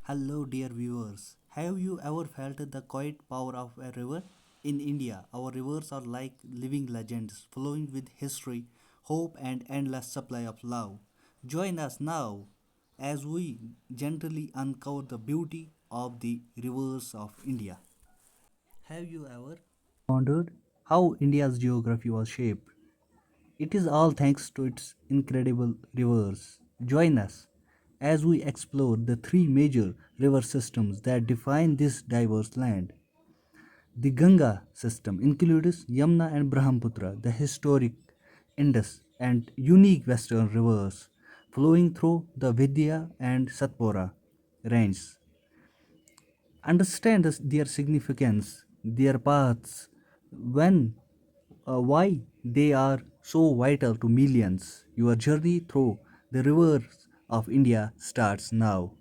Hello, dear viewers. Have you ever felt the quiet power of a river? In India, our rivers are like living legends, flowing with history, hope, and endless supply of love. Join us now as we gently uncover the beauty of the rivers of India. Have you ever wondered how India's geography was shaped? It is all thanks to its incredible rivers. Join us as we explore the three major river systems that define this diverse land. The Ganga system includes Yamuna and Brahmaputra, the historic Indus and unique western rivers flowing through the Vidya and Satpura ranges. Understand their significance, their paths, when, why they are so vital to millions. Your journey through the rivers of India starts now.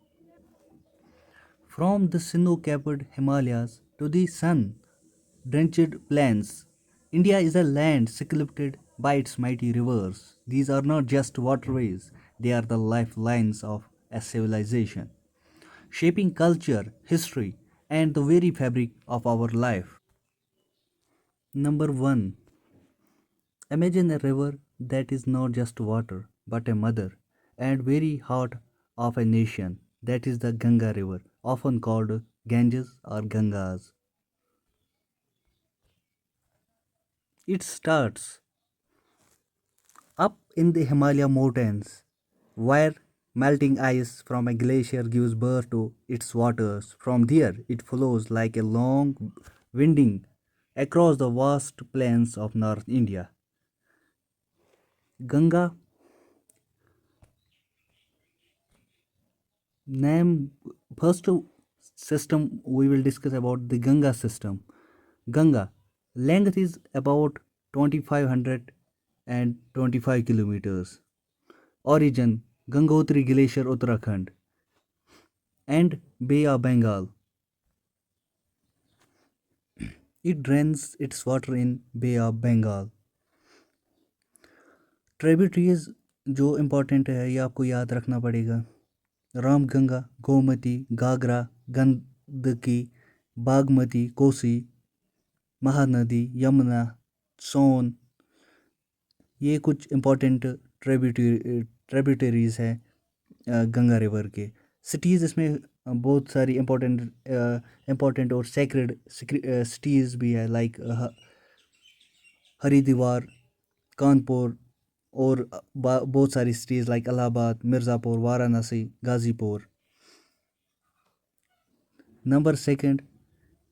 From the snow-capped Himalayas to the sun-drenched plains, India is a land sculpted by its mighty rivers. These are not just waterways; they are the lifelines of a civilization, shaping culture, history, and the very fabric of our life. Number 1. Imagine a river that is not just water but a mother and very heart of a nation. That is the Ganga River, often called Ganges or Gangas. It starts up in the Himalaya mountains, where melting ice from a glacier gives birth to its waters. From there, it flows like a long winding across the vast plains of North India. Ganga name first system we will discuss about the Ganga system. Ganga length is about 2525 kilometers. Origin Gangotri Glacier Uttarakhand and Bay of Bengal. It drains its water in Bay of Bengal. Tributaries जो important है ये आपको याद रखना पड़ेगा. रामगंगा, गोमती, घाघरा, गंडकी, बागमती, कोसी, महानदी, यमुना, सोन, ये कुछ important tributaries है गंगा रिवर के. सिटीज़ इसमें बहुत सारी इम्पोर्टेंट और सेक्रेड सिटीज़ भी है, लाइक हरिद्वार, कानपुर, और बहुत सारी cities like Allahabad, Mirzapur, Varanasi, Ghazipur. Number second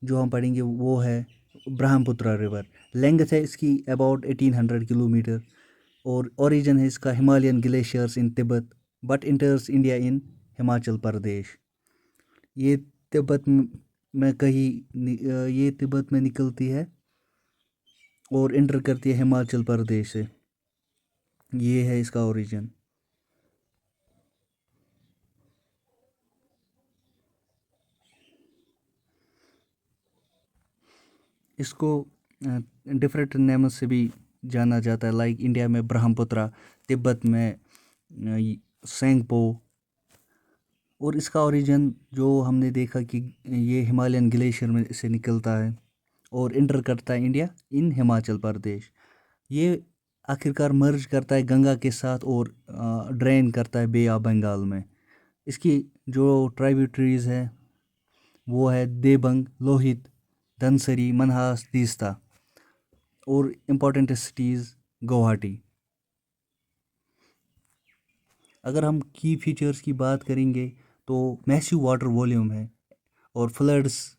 जो हम पढ़ेंगे वो है ब्रह्मपुत्र रिवर. लेंथ है इसकी अबाउट 1800 किलोमीटर और ओरिजिन है इसका Himalayan glaciers in Tibet but enters India in Himachal Pradesh. ये में कहीं ये तिब्बत में निकलती है और इंटर करती है हिमाचल प्रदेश से. ये है इसका ओरिजिन. इसको डिफरेंट नेम से भी जाना जाता है, लाइक इंडिया में ब्रह्मपुत्र, तिब्बत में सेंगपो. और इसका ओरिजिन जो हमने देखा कि ये हिमालयन ग्लेशियर में से निकलता है और इंटर करता है इंडिया इन हिमाचल प्रदेश. ये आखिरकार मर्ज करता है गंगा के साथ और ड्रेन करता है बे ऑफ बंगाल में. इसकी जो ट्राइब्यूटरीज है वो है देबंग, लोहित, धनसरी, मनहास, तीस्ता. और इम्पोर्टेंट सिटीज़ गुवाहाटी. अगर हम की फीचर्स की बात करेंगे तो मैसिव वाटर वॉल्यूम है और फ्लड्स,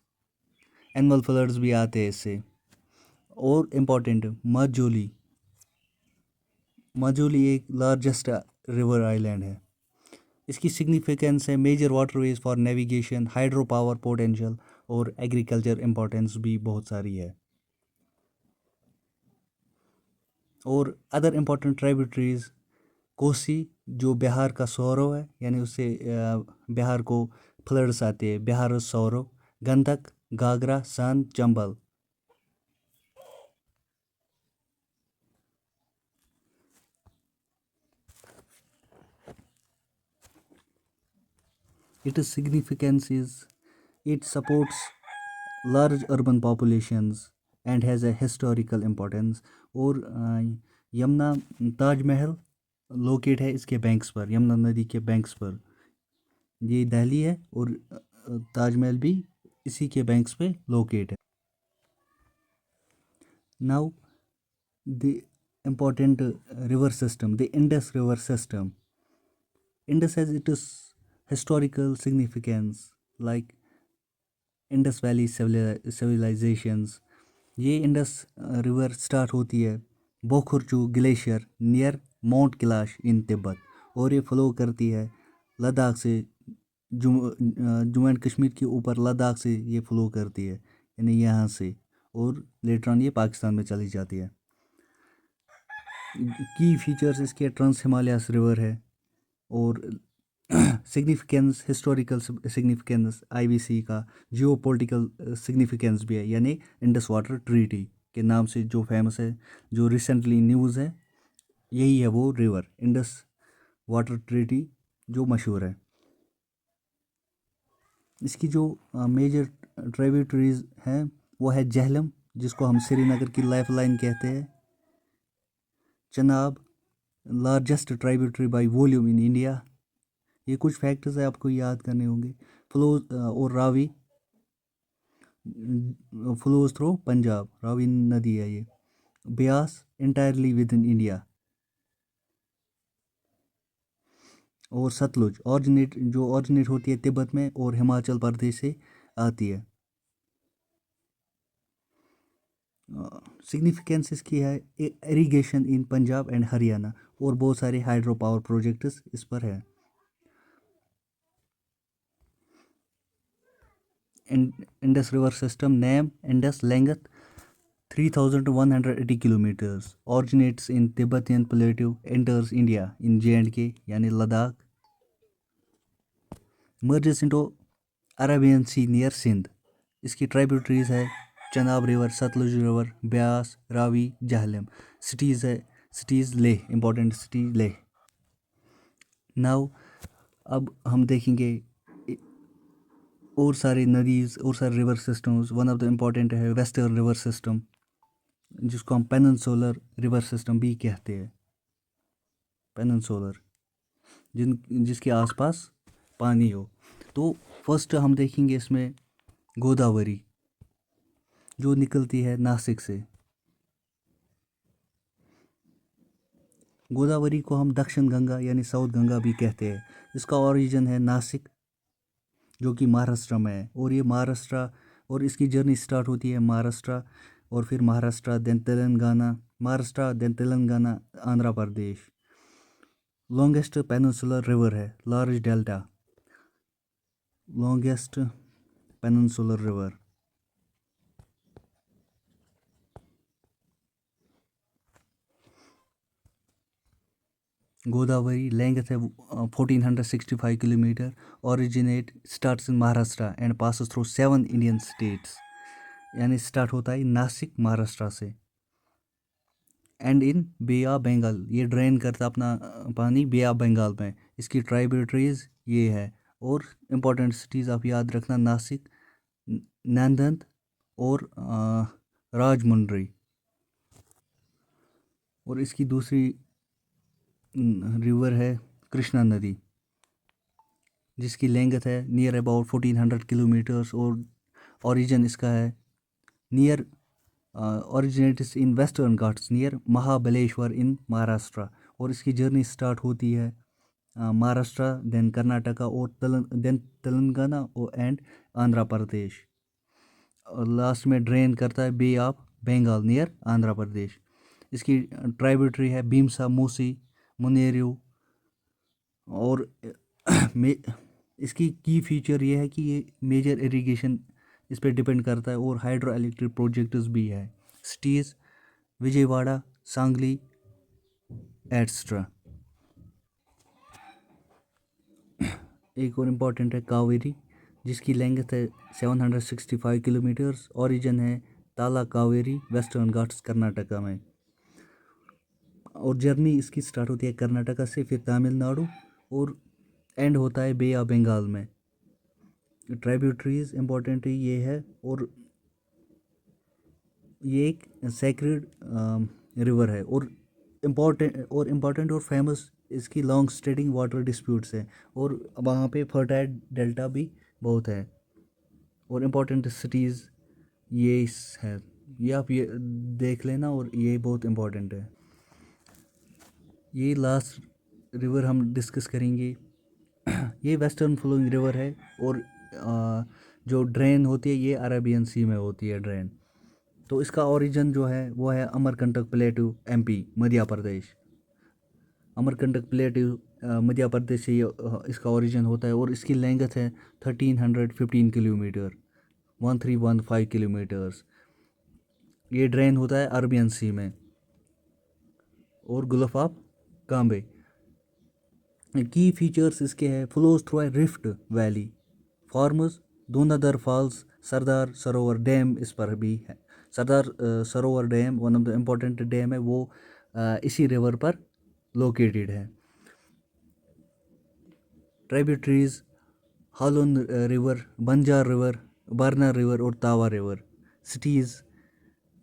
एनुअल फ्लड्स भी आते हैं इससे. और इम्पोर्टेंट माजोली. माजोली एक लार्जेस्ट रिवर आइलैंड है. इसकी सिग्निफिकेंस है major waterways for navigation, hydro power potential और एग्रीकल्चर इम्पोर्टेंस भी बहुत सारी है. और अदर इम्पोर्टेंट ट्राइब्यूटरीज कोसी जो बिहार का सौरव है, यानी उससे बिहार को फ्लड्स आते हैं, बिहार सौरव. गंडक, घाघरा, सन, Chambal. Its significance is it supports large urban populations and has a historical importance. और यमुना ताजमहल लोकेट है इसके बैंक्स पर, यमुना नदी के बैंक्स पर। ये दिल्ली है और ताजमहल भी इसी के बैंक्स पे लोकेट है। Now the important river system, the Indus River system. Indus has its historical significance like Indus valley civilisations. ये इंडस रिवर स्टार्ट होती है Bokharchu glacier near Mount Kailash in Tibet और ये फ्लो करती है लद्दाख से, जम्मू एंड कश्मीर के ऊपर लद्दाख से ये फ्लो करती है, यानी यहाँ से, और लेटर ऑन ये पाकिस्तान में चली जाती है। की फीचर्स इसके ट्रांस हिमालयस रिवर है और सिग्निफिकेंस, हिस्टोरिकल सिग्निफिकेंस आईवीसी का, जियो पोलिटिकल सिग्निफिकेंस भी है, यानी इंडस वाटर ट्रीटी के नाम से जो फेमस है, जो रिसेंटली न्यूज़ है, यही है वो रिवर इंडस वाटर ट्रीटी जो मशहूर है। इसकी जो मेजर ट्रिब्यूटरीज हैं वो है जहलम, जिसको हम श्रीनगर की लाइफ लाइन कहते हैं, Chenab, largest tributary by volume in India. ये कुछ फैक्टर्स है आपको याद करने होंगे। फ्लोज और रावी फ्लोज थ्रू पंजाब, रावी नदी है ये। Beas entirely with in India. और सतलुज ऑरिजिनेट होती है तिब्बत में और हिमाचल प्रदेश से आती है। सिग्निफिकेंस इसकी है irrigation in Punjab and Haryana और बहुत सारे हाइड्रो पावर प्रोजेक्ट्स इस पर है। Indus river system name Indus, length 3180 kilometres, originates in Tibetan plateau, enters India in J&K यानी Ladakh, merges into Arabian Sea near Sindh. इसकी ट्राइब्यूटरीज है Chenab river, Sutlej river, Beas, Ravi, Jhelum. Cities Leh, important city Leh. Now अब हम देखेंगे और सारे नदीज और सारे river systems. One of the important है वेस्टर्न रिवर सिस्टम, जिसको हम पेनिनसुलर रिवर सिस्टम भी कहते हैं। पेनिनसुलर जिसके आसपास पानी हो। तो फर्स्ट हम देखेंगे इसमें गोदावरी, जो निकलती है नासिक से। गोदावरी को हम दक्षिण गंगा यानी साउथ गंगा भी कहते हैं। इसका ओरिजिन है नासिक, जो कि महाराष्ट्र में है, और ये महाराष्ट्र, और इसकी जर्नी स्टार्ट होती है महाराष्ट्र, और फिर Maharashtra then Telangana, Maharashtra then Telangana, Andhra Pradesh. Longest peninsular river है, large delta, longest peninsular river. Godavari length है 1465 kilometre, originate starts in Maharashtra and passes through 7 Indian states, यानी स्टार्ट होता है नासिक महाराष्ट्र से, and in bay of Bengal. ये ड्रेन करता अपना पानी बे ऑफ बंगाल में। इसकी ट्राइब्यूटरीज ये है, और इम्पोर्टेंट सिटीज़ आप याद रखना, नासिक, नांदंत और राजमुंड्री। और इसकी दूसरी रिवर है कृष्णा नदी, जिसकी लेंथ है नियर अबाउट 1400 किलोमीटर्स, और ओरिजिन इसका है near originates in Western Ghats near Mahabaleshwar in Maharashtra. और इसकी जर्नी स्टार्ट होती है महाराष्ट्र, देन कर्नाटका, और देन तेलंगाना एंड आंध्र प्रदेश, और लास्ट में ड्रेन करता है बे ऑफ बंगाल नियर आंध्र प्रदेश। इसकी ट्राइब्यूटरी है भीमसा, मूसी, मुनेरू। और इसकी की फीचर ये है कि ये मेजर इरिगेशन इस पर डिपेंड करता है, और हाइड्रो इलेक्ट्रिक प्रोजेक्ट्स भी है। Cities Vijayawada, Sangli etcetera. एक और इम्पॉर्टेंट है कावेरी, जिसकी लेंथ है 765 किलोमीटर्स, ओरिजिन है ताला कावेरी, वेस्टर्न घाट्स कर्नाटका में। और जर्नी इसकी स्टार्ट होती है कर्नाटका से, फिर तमिलनाडु, और एंड होता है बे ऑफ बंगाल में। ट्राइब्यूटरीज इम्पोर्टेंट ये है, और ये एक सेक्रेड रिवर है, और इम्पोर्टेंट और फेमस इसकी लॉन्ग स्टैंडिंग वाटर डिस्प्यूट्स है, और वहाँ पे फर्टाइल डेल्टा भी बहुत है, और इम्पोर्टेंट सिटीज़ है। ये आप ये देख लेना, और ये बहुत इम्पोर्टेंट है। ये लास्ट रिवर हम डिस्कस करेंगे। ये वेस्टर्न फ्लोइंग रिवर है, और जो ड्रेन होती है ये अरेबियन सी में होती है ड्रेन। तो इसका ओरिजिन जो है वो है अमरकंटक प्लेटू, एमपी, मध्य प्रदेश। अमरकंटक प्लेटू मध्य प्रदेश से इसका ओरिजिन होता है, और इसकी लेंथ है 1315 किलोमीटर, 1315 किलोमीटर्स। ये ड्रेन होता है अरबियन सी में और गल्फ ऑफ काम्बे। की फीचर्स इसके हैं, flows through a rift valley, forms Dhuandhar falls, Sardar Sarovar dam इस पर भी है। Sardar Sarovar dam one of the important dam है, वो इसी रिवर पर लोकेटेड है। Tributaries Halon river, Banjar river, Barna river और तावा रिवर। सिटीज़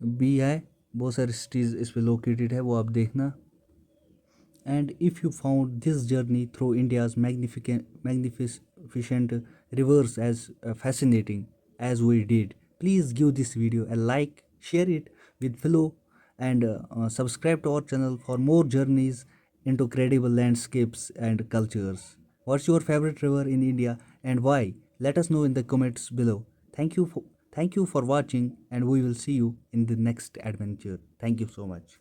भी है, बहुत सारी सिटीज़ इस पे लोकेटेड है, वो आप देखना। And if you found this journey through India's magnificent rivers as fascinating as we did, please give this video a like, share it with fellow, and subscribe to our channel for more journeys into credible landscapes and cultures. What's your favorite river in India and why? Let us know in the comments below. Thank you for watching, and we will see you in the next adventure. Thank you so much.